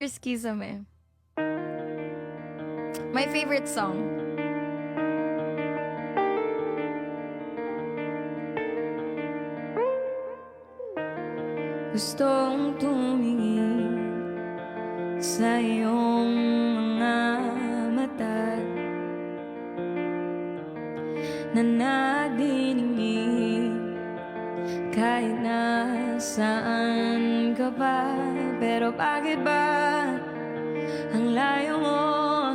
Kisame. My favorite song. Gustong tumingin sa iyong mga mata na nagdiningin kahit nasaan ka pa. Pero bakit ba ang layo mo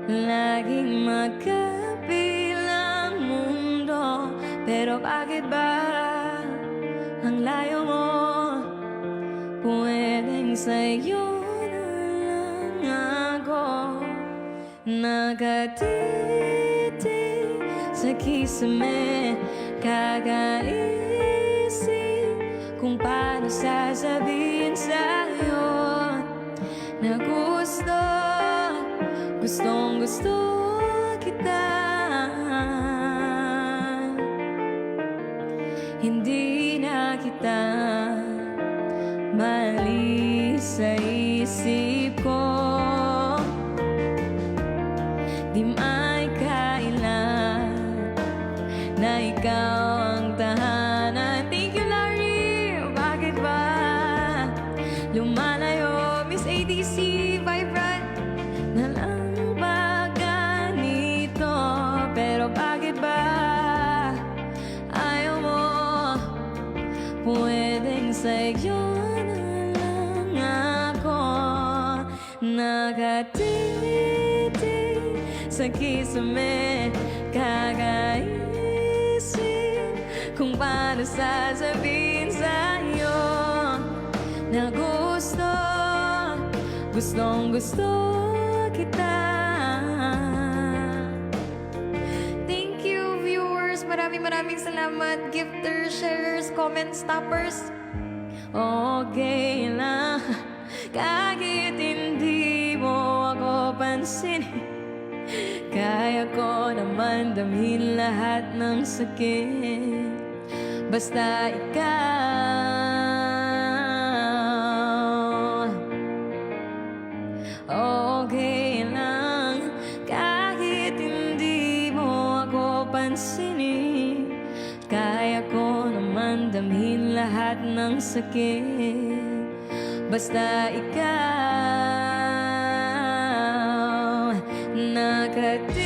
laging magkabilang mundo? Pero bakit ba ang layo mo pwedeng sa'yo na lang ako nakatitig sa kisame, kakaisip kung paano sasabihin sa'yo na gustong gusto kita. Hindi na kita mali sa isip ko, di may kailan na ikaw ang tahanan. Thank you, Larry! Bakit ba lumalayo, Miss ADC, vibrant na lang ba ganito? Pero bakit ba ayaw mo pwedeng sa'yo na lang ako nakatitig sa kisame, kakaisip kung paano sasabihin sa'yo na gustong gusto kita. Thank you, viewers. Maraming salamat. Gifters, sharers, comment stoppers. Okay lang kahit hindi mo ako pansin. Kaya ko naman damhin lahat ng sakit basta ikaw. Okay lang kahit hindi mo ako pansinin. Kaya ko naman damhin lahat ng sakit basta ikaw. Nakatitig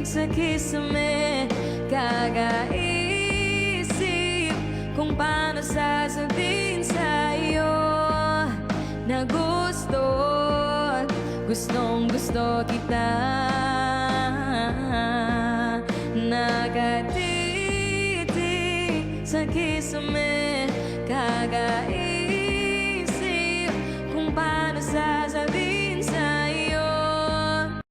sa kisame, kakaisip kung paano sasabihin sa'yo na gustong gusto kita. Nakatitig sa kisame, kakaisip